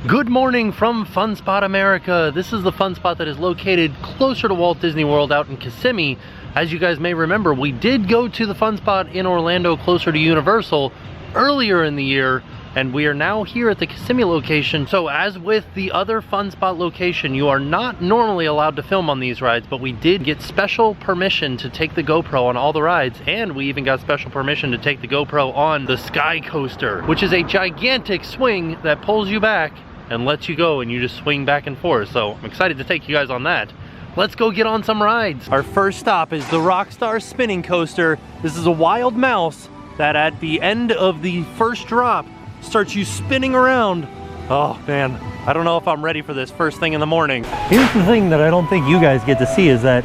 Good morning from Fun Spot America. This is the fun spot that is located closer to Walt Disney World out in Kissimmee. As you guys may remember, we did go to the fun spot in Orlando closer to Universal earlier in the year, and we are now here at the Kissimmee location. So as with the other fun spot location, you are not normally allowed to film on these rides, but we did get special permission to take the GoPro on all the rides, and we even got special permission to take the GoPro on the Sky Coaster, which is a gigantic swing that pulls you back and lets you go and you just swing back and forth. So I'm excited to take you guys on that. Let's go get on some rides. Our first stop is the Rockstar Spinning Coaster. This is a wild mouse that at the end of the first drop starts you spinning around. Oh man, I don't know if I'm ready for this first thing in the morning. Here's the thing that I don't think you guys get to see is that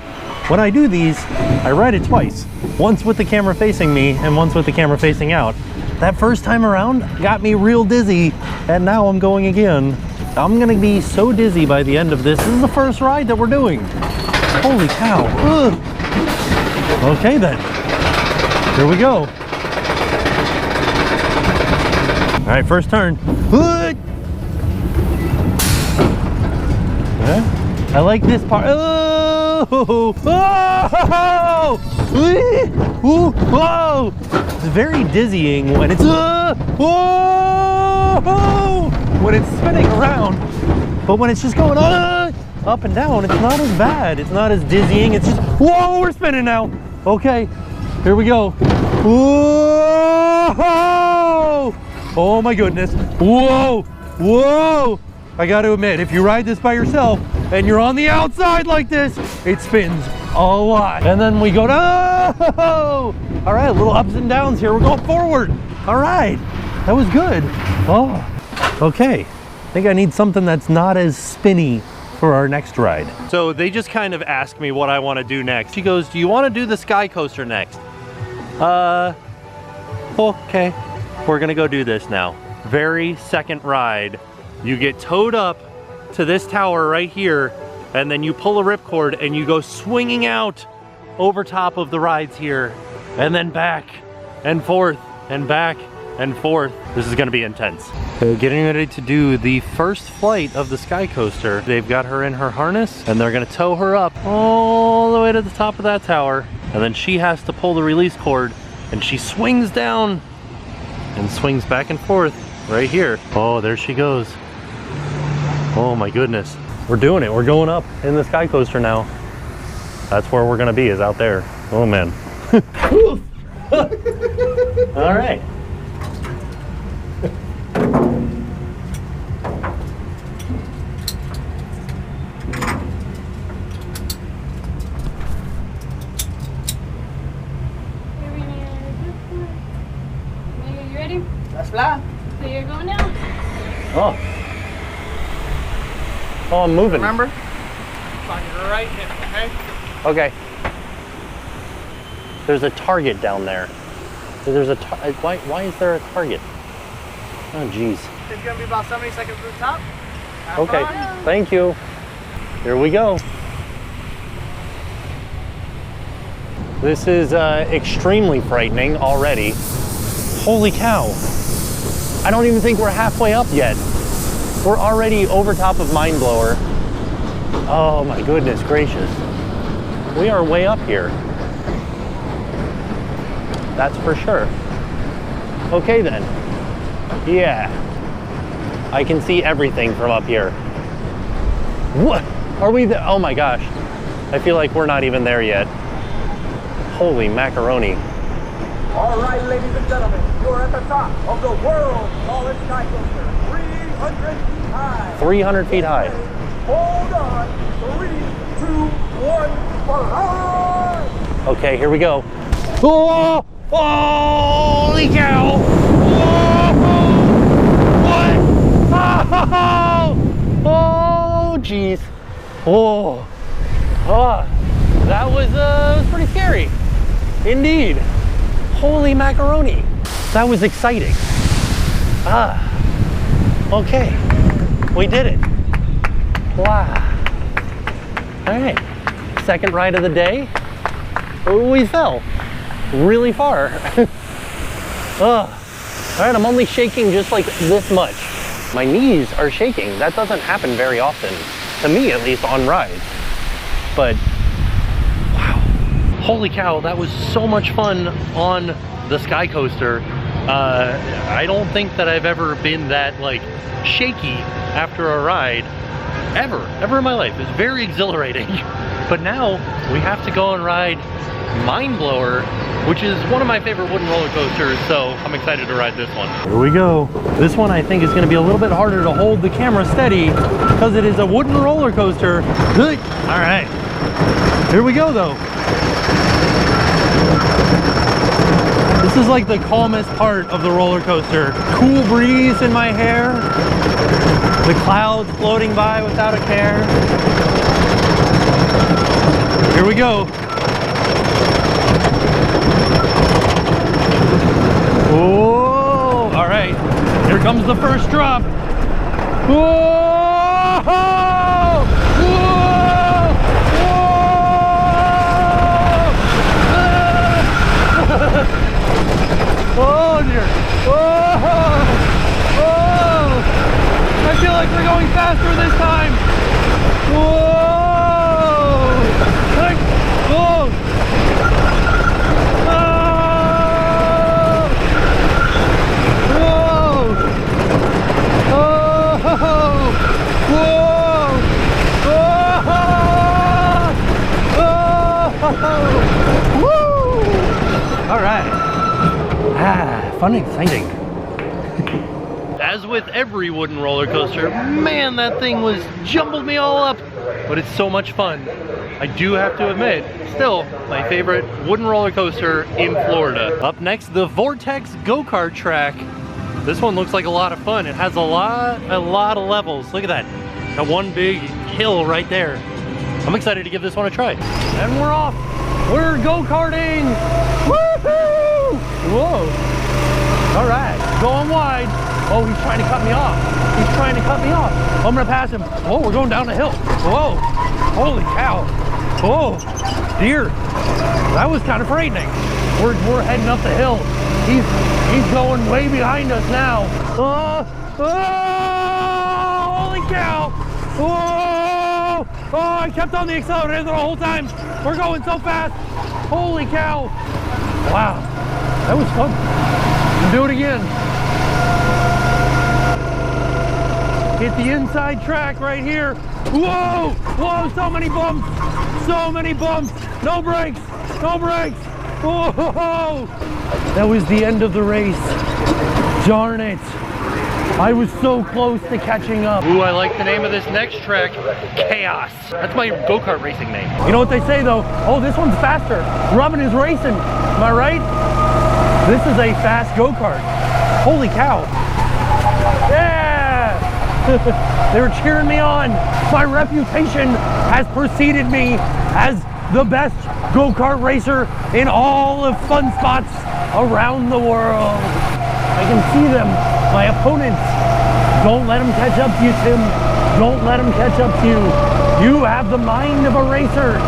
when I do these, I ride it twice. Once with the camera facing me and once with the camera facing out. That first time around got me real dizzy, and now I'm going again. I'm gonna be so dizzy by the end of this. This is the first ride that we're doing. Holy cow. Ugh. Okay then, here we go. All right, first turn. I like this part. Oh! Oh! Whoa! It's very dizzying when it's when it's spinning around, but when it's just going up and down, it's not as bad. It's not as dizzying. It's just whoa! We're spinning now. Okay, here we go. Whoa! Oh my goodness! Whoa! Whoa! I got to admit, if you ride this by yourself and you're on the outside like this, it spins a lot. And then we go down. All right, little ups and downs here. We're going forward. All right, that was good. Oh, okay. I think I need something that's not as spinny for our next ride. So they just kind of asked me what I want to do next. She goes, do you want to do the Sky Coaster next? Okay. We're gonna go do this now. Very second ride. You get towed up to this tower right here, and then you pull a ripcord and you go swinging out over top of the rides here, and then back and forth and back and forth. This is gonna be intense. Getting ready to do the first flight of the Sky Coaster. They've got her in her harness and they're gonna tow her up all the way to the top of that tower, and then she has to pull the release cord and she swings down and swings back and forth right here. Oh, there she goes. Oh my goodness. We're doing it. We're going up in the Sky Coaster now. That's where we're gonna be, is out there. Oh man. All right. You ready? Let's fly. So you're going now? Oh. Oh, I'm moving. Remember? On your right hip, okay? Okay. There's a target down there. There's a why is there a target? Oh, geez. It's gonna be about 70 seconds to the top. Have Okay, fun. thank you. Here we go. This is extremely frightening already. Holy cow. I don't even think we're halfway up yet. We're already over top of Mindblower. Oh my goodness gracious. We are way up here. That's for sure. Okay then. Yeah. I can see everything from up here. What? Are we there? Oh my gosh. I feel like we're not even there yet. Holy macaroni. All right, ladies and gentlemen, you're at the top of the world's tallest sky coaster, 300 feet high. 300 feet high. Hold on, 3, 2, 1, fly! Okay, here we go. Oh! Holy cow! Whoa! What? Oh, jeez. Oh. Oh. That was pretty scary. Indeed. Holy macaroni. That was exciting. Ah. Okay. We did it. Wow. All right. Second ride of the day. We fell really far. All right, I'm only shaking just like this much. My knees are shaking. That doesn't happen very often, to me at least, on rides. But wow, holy cow, that was so much fun on the Sky Coaster. I don't think that I've ever been that like shaky after a ride ever in my life. It's very exhilarating. But now we have to go and ride Mindblower, which is one of my favorite wooden roller coasters, so I'm excited to ride this one. Here we go. This one I think is going to be a little bit harder to hold the camera steady because it is a wooden roller coaster. All right, here we go though. This is like the calmest part of the roller coaster. Cool breeze in my hair. The clouds floating by without a care. Here we go. Oh, all right. Here comes the first drop. Whoa! Whoa! Whoa! Oh dear. Whoa! Whoa! I feel like we're going faster this time. Whoa! Like, whoa! All right. Fun and exciting. As with every wooden roller coaster, man, that thing was jumbled me all up, but it's so much fun. I do have to admit, still my favorite wooden roller coaster in Florida. Up next, the Vortex go-kart track. This one looks like a lot of fun. It has a lot of levels. Look at that. That one big hill right there. I'm excited to give this one a try. And we're off. We're go-karting. Woohoo! Whoa. All right, going wide. Oh, he's trying to cut me off. He's trying to cut me off. I'm gonna pass him. Oh, we're going down the hill. Whoa, holy cow. Oh, dear. That was kind of frightening. We're heading up the hill. He's going way behind us now. Oh, holy cow. Oh, I kept on the accelerator the whole time. We're going so fast. Holy cow. Wow, that was fun. Do it again. Hit the inside track right here. Whoa! Whoa, so many bumps! So many bumps! No brakes! No brakes! Whoa! That was the end of the race. Darn it. I was so close to catching up. Ooh, I like the name of this next track, Chaos. That's my go-kart racing name. You know what they say though? Oh, this one's faster. Rubbing is racing. Am I right? This is a fast go-kart. Holy cow. Yeah! They were cheering me on. My reputation has preceded me as the best go-kart racer in all of fun spots around the world. I can see them, my opponents. Don't let them catch up to you, Tim. Don't let them catch up to you. You have the mind of a racer.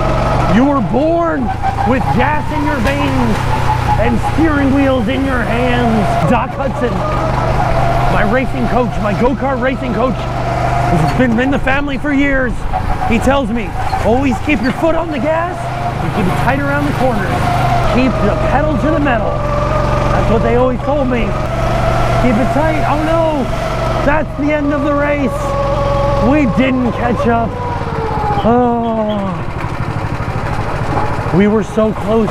You were born with gas in your veins and steering wheels in your hands. Doc Hudson, my racing coach, my go-kart racing coach, has been in the family for years. He tells me, always keep your foot on the gas and keep it tight around the corners. Keep the pedal to the metal. That's what they always told me. Keep it tight. Oh no, that's the end of the race. We didn't catch up. Oh, we were so close.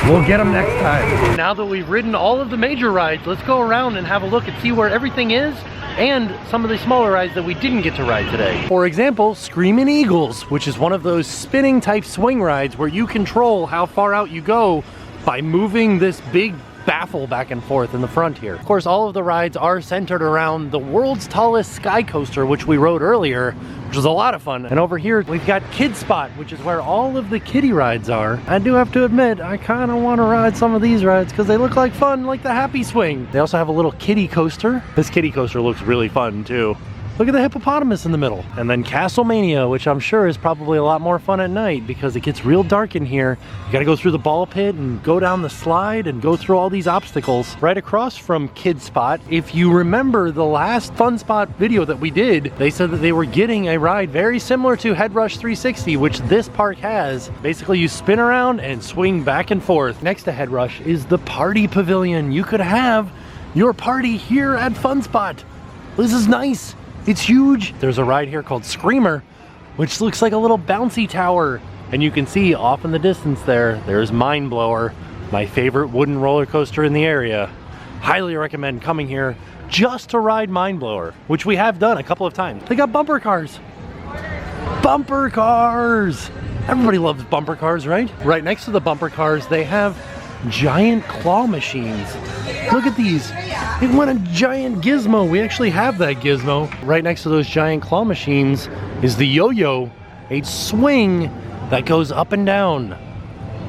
We'll get them next time. Now that we've ridden all of the major rides, let's go around and have a look and see where everything is and some of the smaller rides that we didn't get to ride today. For example, Screamin' Eagles, which is one of those spinning type swing rides where you control how far out you go by moving this big baffle back and forth in the front here. Of course, all of the rides are centered around the world's tallest sky coaster, which we rode earlier, which was a lot of fun. And over here, we've got Kid Spot, which is where all of the kiddie rides are. I do have to admit, I kind of want to ride some of these rides because they look like fun, like the Happy Swing. They also have a little kiddie coaster. This kiddie coaster looks really fun too. Look at the hippopotamus in the middle. And then Castlemania, which I'm sure is probably a lot more fun at night because it gets real dark in here. You gotta go through the ball pit and go down the slide and go through all these obstacles. Right across from Kid Spot, if you remember the last Fun Spot video that we did, they said that they were getting a ride very similar to Head Rush 360, which this park has. Basically, you spin around and swing back and forth. Next to Head Rush is the Party Pavilion. You could have your party here at Fun Spot. This is nice. It's huge. There's a ride here called Screamer, which looks like a little bouncy tower. And you can see off in the distance there's Mindblower, my favorite wooden roller coaster in the area. Highly recommend coming here just to ride Mindblower, which we have done a couple of times. They got bumper cars. Bumper cars! Everybody loves bumper cars, right? Right next to the bumper cars, they have giant claw machines. Look at these. It went a giant gizmo. We actually have that gizmo. Right next to those giant claw machines is the yo-yo, a swing that goes up and down.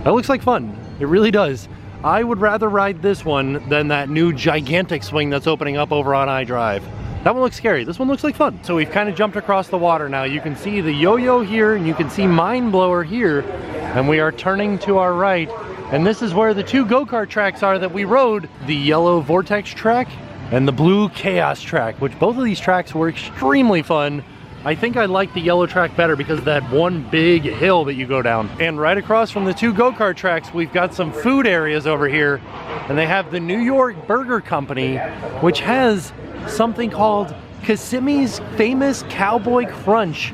That looks like fun. It really does. I would rather ride this one than that new gigantic swing that's opening up over on iDrive. That one looks scary. This one looks like fun. So we've kind of jumped across the water now. You can see the yo-yo here and you can see Mindblower here. And we are turning to our right. And this is where the two go-kart tracks are that we rode. The yellow Vortex track and the blue Chaos track, which both of these tracks were extremely fun. I think I like the yellow track better because of that one big hill that you go down. And right across from the two go-kart tracks, we've got some food areas over here. And they have the New York Burger Company, which has something called Kissimmee's famous Cowboy Crunch,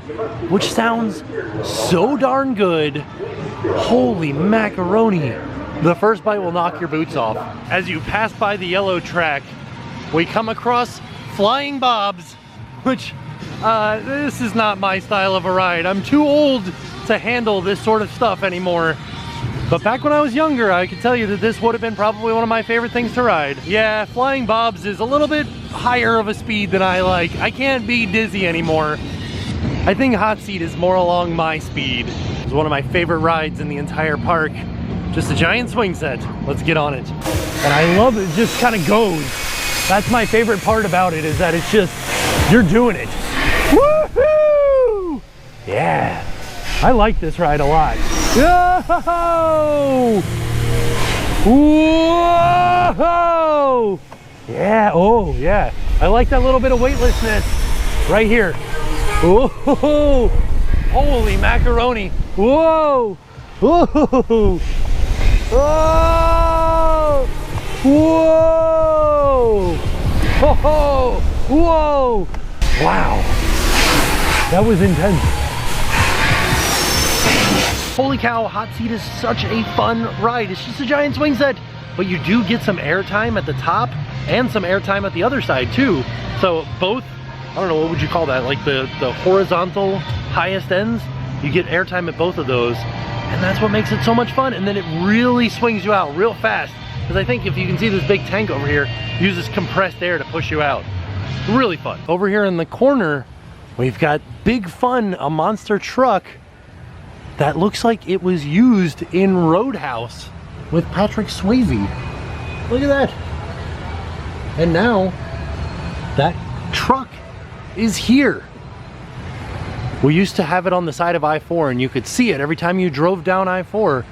which sounds so darn good. Holy macaroni. The first bite will knock your boots off. As you pass by the yellow track, we come across Flying Bob's, which this is not my style of a ride. I'm too old to handle this sort of stuff anymore. But back when I was younger, I can tell you that this would have been probably one of my favorite things to ride. Yeah, Flying Bob's is a little bit higher of a speed than I like. I can't be dizzy anymore. I think Hot Seat is more along my speed. It's one of my favorite rides in the entire park. Just a giant swing set. Let's get on it. And I love it, it just kind of goes. That's my favorite part about it, is that it's just, you're doing it. Woohoo! Yeah, I like this ride a lot. Whoa! Whoa! Yeah, oh yeah. I like that little bit of weightlessness right here. Whoa! Holy macaroni! Whoa! Whoa! Whoa! Whoa! Whoa! Whoa! Wow! That was intense. Holy cow, Hot Seat is such a fun ride. It's just a giant swing set, but you do get some airtime at the top and some airtime at the other side too. So both, I don't know, what would you call that? Like the horizontal highest ends, you get airtime at both of those. And that's what makes it so much fun. And then it really swings you out real fast. Because I think if you can see this big tank over here, uses compressed air to push you out. Really fun. Over here in the corner, we've got Big Fun, a monster truck that looks like it was used in Roadhouse with Patrick Swayze. Look at that. And now that truck is here. We used to have it on the side of I-4 and you could see it every time you drove down I-4.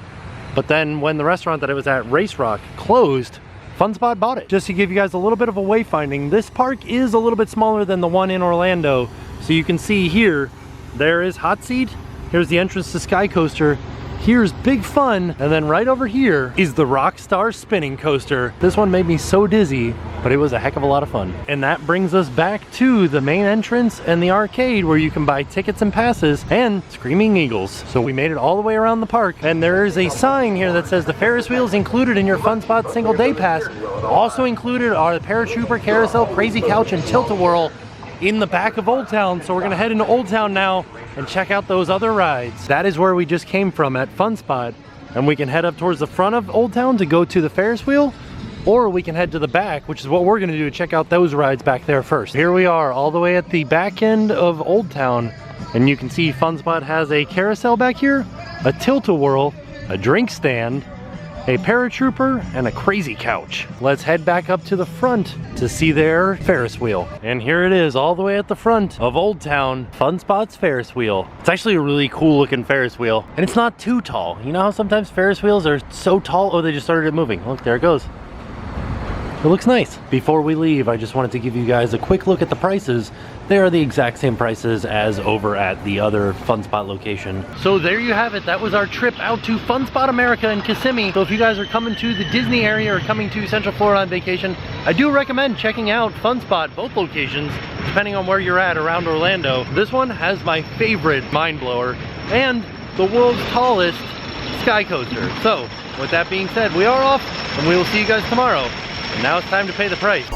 But then when the restaurant that it was at, Race Rock, closed, Fun Spot bought it. Just to give you guys a little bit of a wayfinding, this park is a little bit smaller than the one in Orlando. So you can see here, there is Hot Seat. Here's the entrance to Sky Coaster. Here's Big Fun, and then right over here is the Rockstar Spinning Coaster. This one made me so dizzy, but it was a heck of a lot of fun. And that brings us back to the main entrance and the arcade where you can buy tickets and passes and Screaming Eagles. So we made it all the way around the park, and there is a sign here that says the Ferris wheels included in your Fun Spot single day pass. Also included are the Paratrooper, Carousel, Crazy Couch, and Tilt-A-Whirl in the back of Old Town. So we're gonna head into Old Town now and check out those other rides. That is where we just came from at Fun Spot, and we can head up towards the front of Old Town to go to the Ferris wheel, or we can head to the back, which is what we're gonna do, to check out those rides back there first. Here we are all the way at the back end of Old Town, and you can see Fun Spot has a carousel back here, a Tilt-A-Whirl, a drink stand, a paratrooper, and a crazy couch. Let's head back up to the front to see their Ferris wheel. And here it is, all the way at the front of Old Town, Fun Spot's Ferris wheel. It's actually a really cool looking Ferris wheel, and it's not too tall. You know how sometimes Ferris wheels are so tall? Oh, they just started it moving. Look, there it goes. It looks nice. Before we leave, I just wanted to give you guys a quick look at the prices. They are the exact same prices as over at the other Fun Spot location. So there you have it. That was our trip out to Fun Spot America in Kissimmee. So if you guys are coming to the Disney area or coming to Central Florida on vacation, I do recommend checking out Fun Spot, both locations, depending on where you're at around Orlando. This one has my favorite Mindblower and the world's tallest sky coaster. So with that being said, we are off and we will see you guys tomorrow. And now it's time to pay the price.